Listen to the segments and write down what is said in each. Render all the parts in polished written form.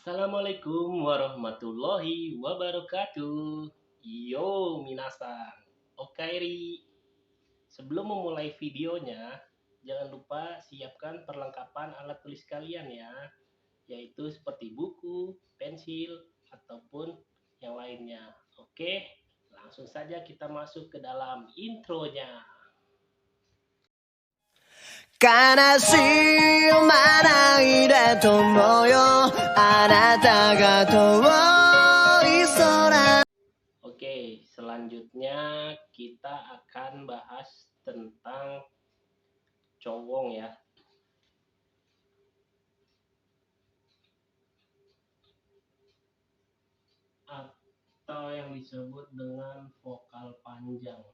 Assalamualaikum warahmatullahi wabarakatuh. Yo, minasan. Okairi. Sebelum memulai videonya, jangan lupa siapkan perlengkapan alat tulis kalian ya, yaitu seperti buku, pensil, ataupun yang lainnya. Oke, langsung saja kita masuk ke dalam intronya. 悲しいまないでともよあなたが遠い空 Oke, selanjutnya kita akan bahas tentang cowong ya. Atau yang disebut dengan vokal panjang.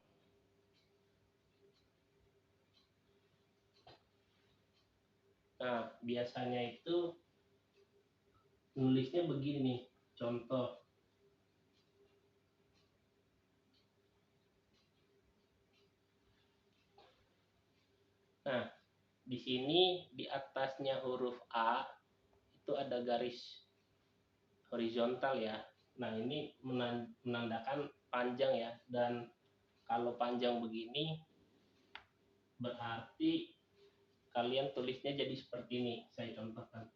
Nah, biasanya itu nulisnya begini nih, contoh. Nah, di sini di atasnya huruf A itu ada garis horizontal ya. Nah, ini menandakan panjang ya. Dan kalau panjang begini berarti kalian tulisnya jadi seperti ini. Saya contohkan.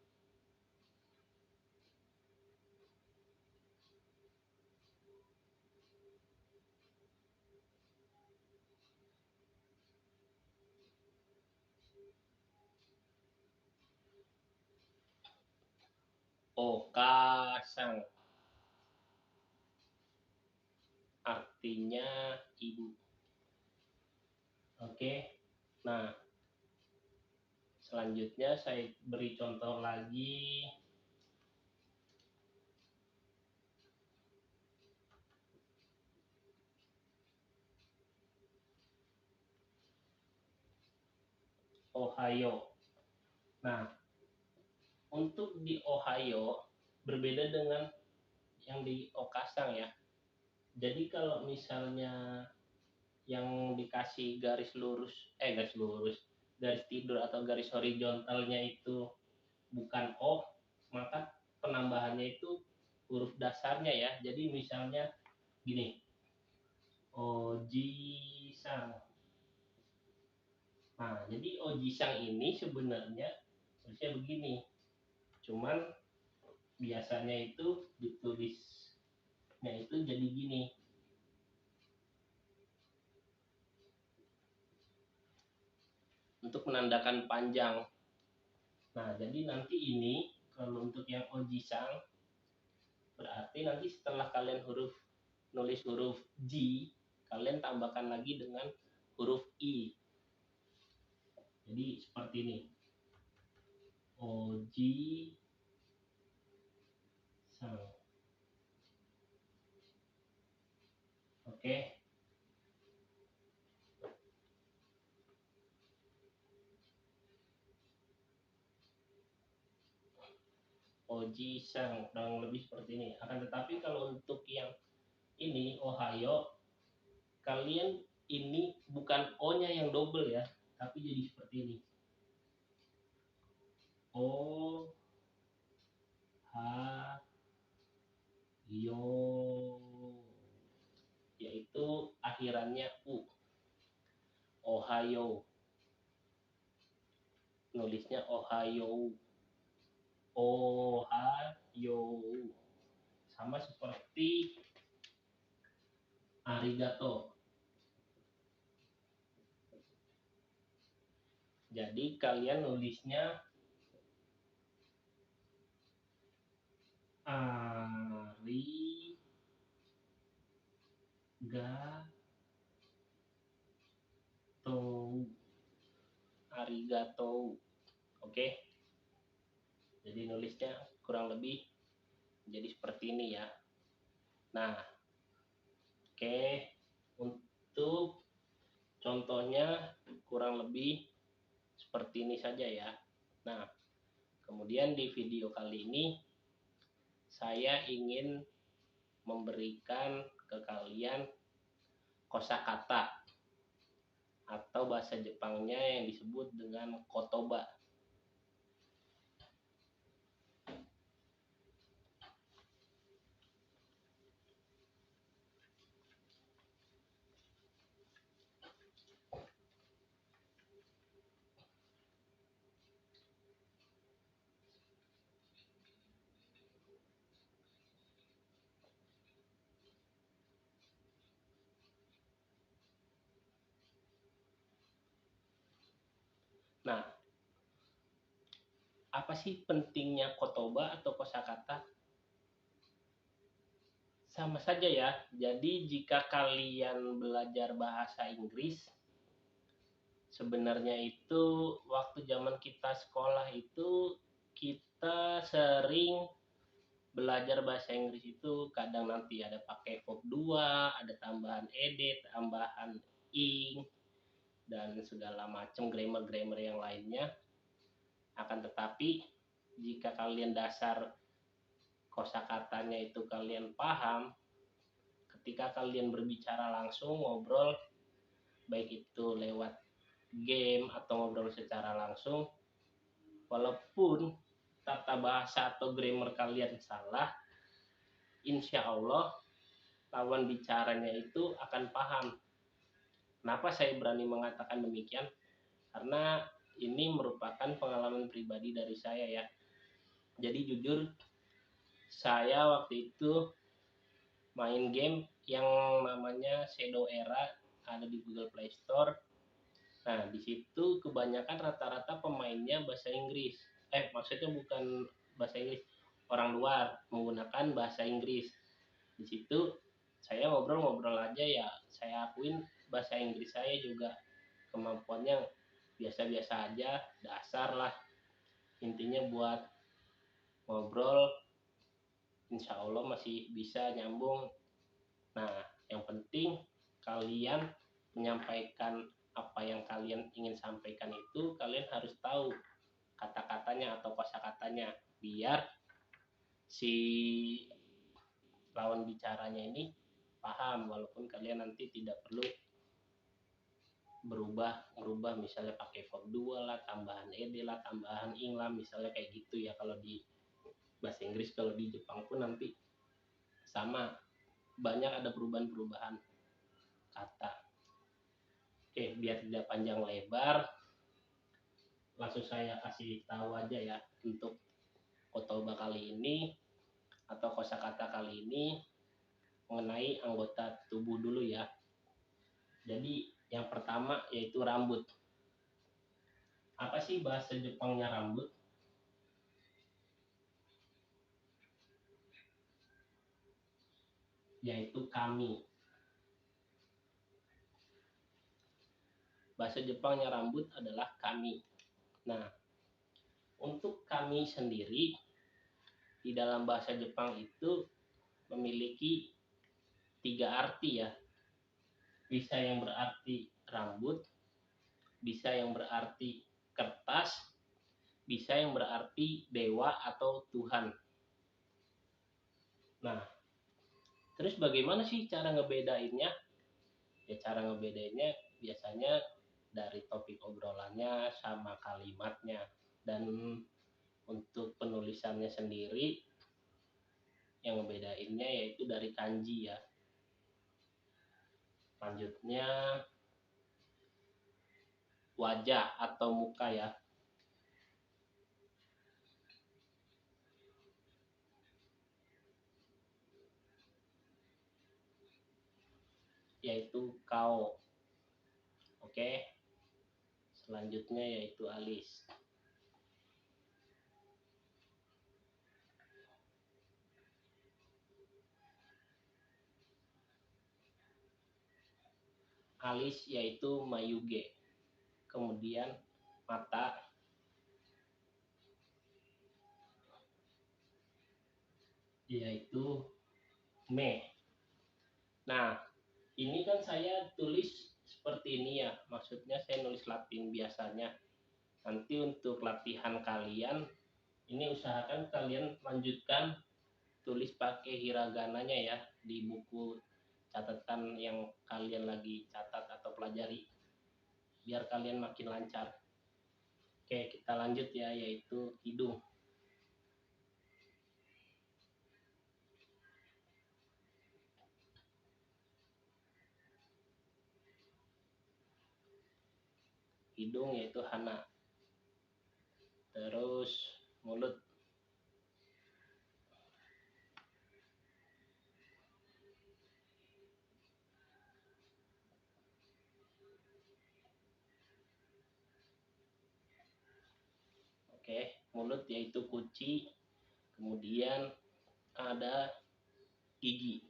Okasang artinya ibu. Oke. Nah, selanjutnya saya beri contoh lagi. Ohio. Nah, untuk di Ohio berbeda dengan yang di Okasang ya. Jadi kalau misalnya yang dikasih garis lurus, garis tidur atau garis horizontalnya itu bukan O, maka penambahannya itu huruf dasarnya ya. Jadi misalnya gini, Oji-sang. Nah, jadi Oji-sang ini sebenarnya harusnya begini. Cuman biasanya itu ditulisnya itu jadi gini untuk menandakan panjang. Nah, jadi nanti ini kalau untuk yang Oji-sang berarti nanti setelah kalian nulis huruf J, kalian tambahkan lagi dengan huruf I. Jadi seperti ini. Oji-sang. Oke. Oji-sang kurang lebih seperti ini. Akan tetapi kalau untuk yang ini Ohio, kalian ini bukan O-nya yang double ya, tapi jadi seperti ini. O H Yo, yaitu akhirannya U. Ohio. Nulisnya Ohio. Ohio. Sama seperti arigato. Jadi kalian nulisnya arigato. Oke. Jadi nulisnya kurang lebih jadi seperti ini ya. Nah, oke. Untuk contohnya kurang lebih seperti ini saja ya. Nah, kemudian di video kali ini saya ingin memberikan ke kalian kosakata atau bahasa Jepangnya yang disebut dengan kotoba. Nah, apa sih pentingnya kotoba atau kosakata? Sama saja ya. Jadi jika kalian belajar bahasa Inggris, sebenarnya itu waktu zaman kita sekolah itu kita sering belajar bahasa Inggris itu kadang nanti ada pakai verb 2, ada tambahan ed, tambahan ing, dan segala macam grammar-grammar yang lainnya. Akan tetapi jika kalian dasar kosakatanya itu kalian paham, ketika kalian berbicara langsung, ngobrol, baik itu lewat game atau ngobrol secara langsung, walaupun tata bahasa atau grammar kalian salah, insya Allah lawan bicaranya itu akan paham. Kenapa saya berani mengatakan demikian? Karena ini merupakan pengalaman pribadi dari saya ya. Jadi jujur, saya waktu itu main game yang namanya Shadow Era, ada di Google Play Store. Nah, di situ kebanyakan rata-rata pemainnya bahasa Inggris. Maksudnya bukan bahasa Inggris, orang luar menggunakan bahasa Inggris. Di situ saya ngobrol-ngobrol aja ya, saya akuin bahasa Inggris saya juga kemampuannya biasa-biasa aja, dasar lah. Intinya buat ngobrol, insya Allah masih bisa nyambung. Nah, yang penting kalian menyampaikan apa yang kalian ingin sampaikan itu, kalian harus tahu kata-katanya atau kosakatanya, biar si lawan bicaranya ini paham, walaupun kalian nanti tidak perlu berubah misalnya pakai verb 2 lah, tambahan ed lah, tambahan ing lah, misalnya kayak gitu ya. Kalau di bahasa Inggris, kalau di Jepang pun nanti sama, banyak ada perubahan-perubahan kata. Oke, biar tidak panjang lebar, langsung saya kasih tahu aja ya untuk kotoba kali ini atau kosakata kali ini mengenai anggota tubuh dulu ya. Jadi yang pertama yaitu rambut. Apa sih bahasa Jepangnya rambut? Yaitu kami. Bahasa Jepangnya rambut adalah kami. Nah, untuk kami sendiri di dalam bahasa Jepang itu memiliki 3 arti ya. Bisa yang berarti rambut, bisa yang berarti kertas, bisa yang berarti dewa atau Tuhan. Nah, terus bagaimana sih cara ngebedainnya? Ya, cara ngebedainnya biasanya dari topik obrolannya sama kalimatnya. Dan untuk penulisannya sendiri, yang ngebedainnya yaitu dari kanji ya. Selanjutnya wajah atau muka ya. Yaitu kao. Oke. Selanjutnya yaitu alis. Alis yaitu mayuge. Kemudian mata yaitu me. Nah, ini kan saya tulis seperti ini ya. Maksudnya saya nulis Latin biasanya. Nanti untuk latihan kalian, ini usahakan kalian lanjutkan tulis pakai hiragananya ya di buku catatan yang kalian lagi catat atau pelajari, biar kalian makin lancar. Oke, kita lanjut ya, yaitu hidung. Hidung yaitu hana. Terus mulut. mulut yaitu kuci, kemudian ada gigi.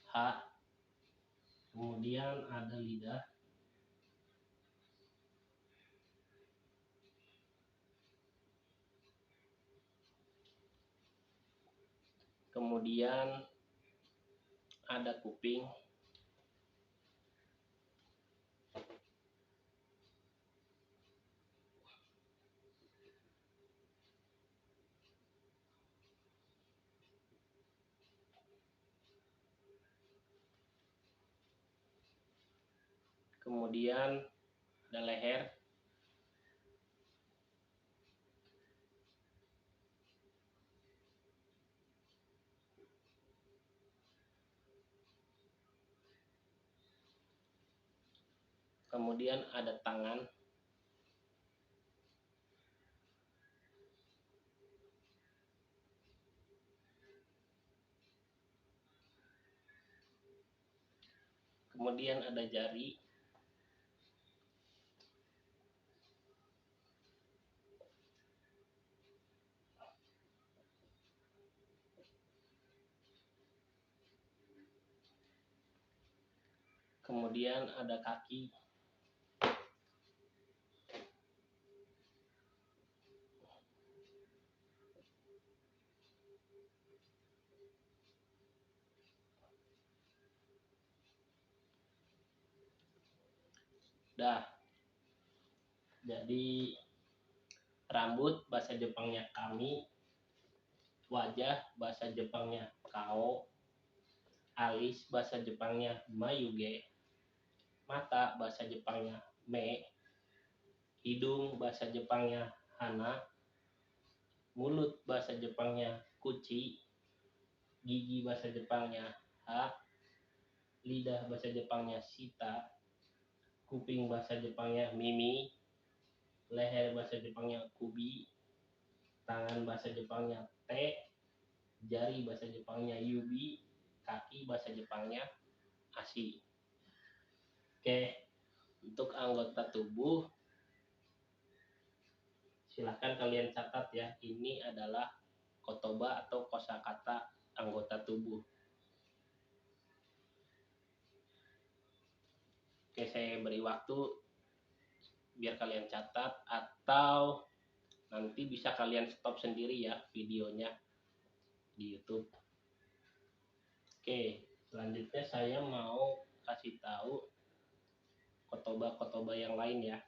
H, kemudian ada lidah, kemudian ada kuping, kemudian ada leher, kemudian ada tangan, kemudian ada jari, kemudian ada kaki, dah. Jadi rambut bahasa Jepangnya kami, wajah bahasa Jepangnya kao, alis bahasa Jepangnya mayuge, mata bahasa Jepangnya me, hidung bahasa Jepangnya hana, mulut bahasa Jepangnya kuchi, gigi bahasa Jepangnya ha, lidah bahasa Jepangnya shita, kuping bahasa Jepangnya mimi, leher bahasa Jepangnya kubi, tangan bahasa Jepangnya te, jari bahasa Jepangnya yubi, kaki bahasa Jepangnya ashi. Oke, untuk anggota tubuh silahkan kalian catat ya, ini adalah kotoba atau kosakata anggota tubuh. Oke, saya beri waktu biar kalian catat, atau nanti bisa kalian stop sendiri ya videonya di YouTube. Oke, selanjutnya saya mau kasih tahu kotoba-kotoba yang lain ya.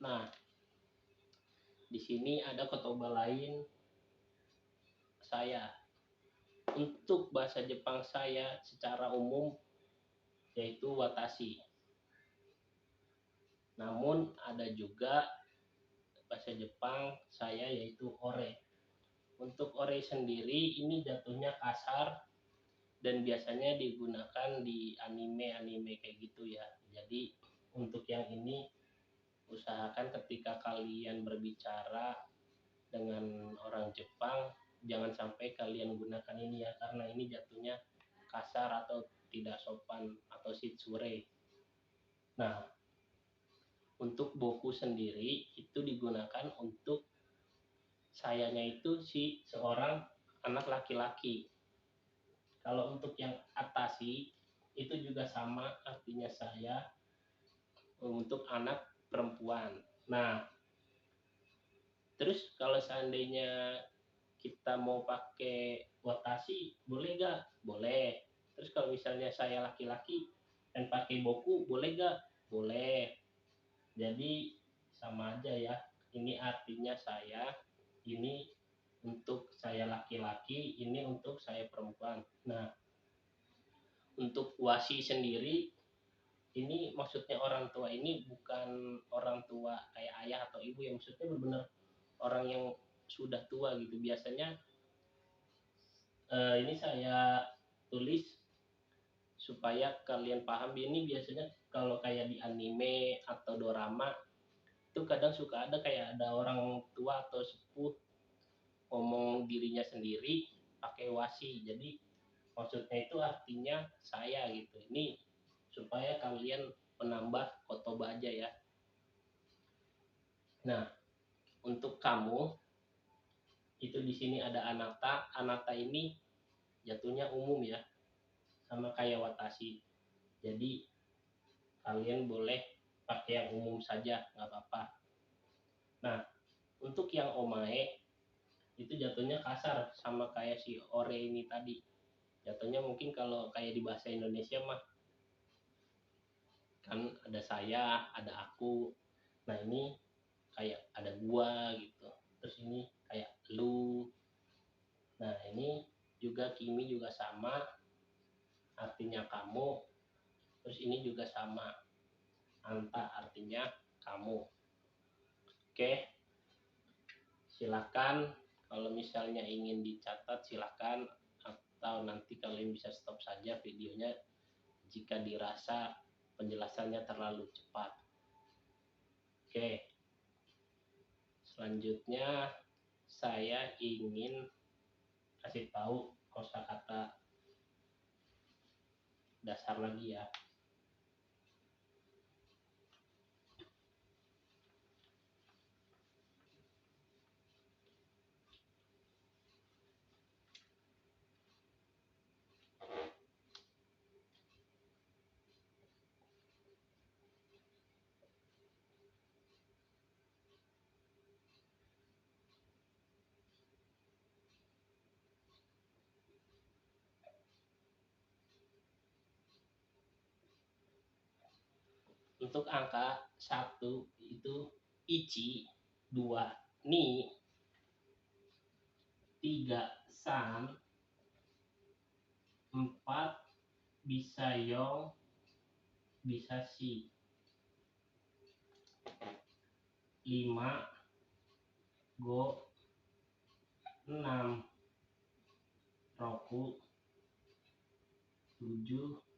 Nah, di sini ada kotoba lain saya. Untuk bahasa Jepang saya secara umum yaitu watashi. Namun ada juga bahasa Jepang saya yaitu ore. Untuk ore sendiri ini jatuhnya kasar dan biasanya digunakan di anime-anime kayak gitu ya. Jadi untuk yang ini usahakan ketika kalian berbicara dengan orang Jepang jangan sampai kalian gunakan ini ya, karena ini jatuhnya kasar atau tidak sopan atau shitsure. Nah, untuk boku sendiri itu digunakan untuk sayanya itu si seorang anak laki-laki. Kalau untuk yang atashi itu juga sama artinya saya untuk anak perempuan. Nah, terus kalau seandainya kita mau pakai watashi boleh gak? Boleh. Terus kalau misalnya saya laki-laki dan pakai boku boleh gak? Boleh. Jadi sama aja ya. Ini artinya saya, ini untuk saya laki-laki, ini untuk saya perempuan. Nah, untuk wasi sendiri ini maksudnya orang tua ini bukan orang tua kayak ayah atau ibu ya, maksudnya benar-benar orang yang sudah tua gitu. Biasanya ini saya tulis supaya kalian paham. Ini biasanya kalau kayak di anime atau dorama itu kadang suka ada kayak ada orang tua atau sepuh ngomong dirinya sendiri pakai wasi. Jadi maksudnya itu artinya saya gitu. Ini supaya kalian penambah kotoba aja ya. Nah, untuk kamu itu di sini ada anata. Anata ini jatuhnya umum ya, sama kayak watashi. Jadi kalian boleh pakai yang umum saja, nggak apa-apa. Nah, untuk yang omae itu jatuhnya kasar sama kayak si ore ini tadi. Jatuhnya mungkin kalau kayak di bahasa Indonesia mah kan ada saya, ada aku. Nah, ini kayak ada gua gitu. Terus ini kayak lu. Nah, ini juga kimi juga sama artinya kamu. Terus ini juga sama, anta artinya kamu. Oke, silakan kalau misalnya ingin dicatat silakan, atau nanti kalian bisa stop saja videonya jika dirasa penjelasannya terlalu cepat. Oke, selanjutnya saya ingin kasih tahu kosakata dasar lagi ya. Untuk angka 1 itu ichi, 2 ni, 3 san, 4 bisa yong, bisa si, 5 go, 6 roku, 7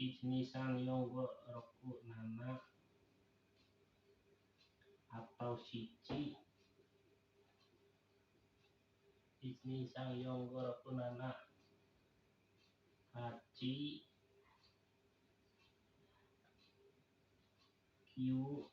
ichi san yong go roku nana, atau shichi ichi san yong go roku nana, hachi, kyu,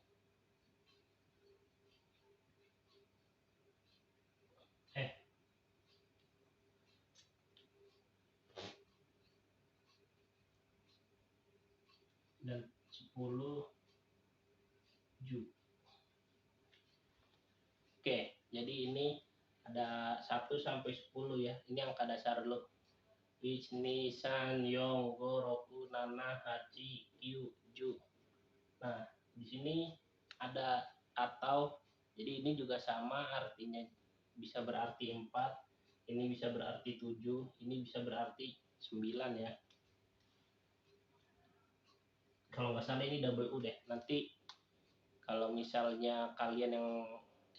dan 10 ju. Oke, jadi ini ada 1 sampai 10 ya. Ini angka dasar dulu. Ichi san yong go roku nana hachi kyu ju. Nah, di sini ada atau, jadi ini juga sama artinya, bisa berarti 4, ini bisa berarti 7, ini bisa berarti 9 ya. Kalau nggak salah ini double U deh. Nanti kalau misalnya kalian yang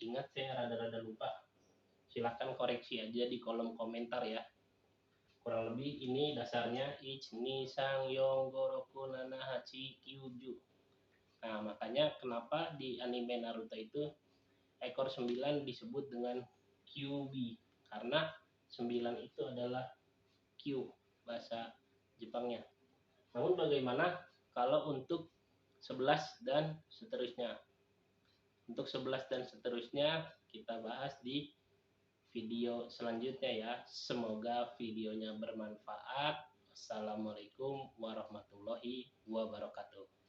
ingat, saya rada-rada lupa, silahkan koreksi aja di kolom komentar ya. Kurang lebih ini dasarnya Ich Ni Sang Yong Goroku Nana Hachi Kyuju. Nah, makanya kenapa di anime Naruto itu ekor 9 disebut dengan Kyubi, karena 9 itu adalah Q bahasa Jepangnya. Namun bagaimana kalau untuk 11 dan seterusnya? Untuk 11 dan seterusnya kita bahas di video selanjutnya ya. Semoga videonya bermanfaat. Assalamualaikum warahmatullahi wabarakatuh.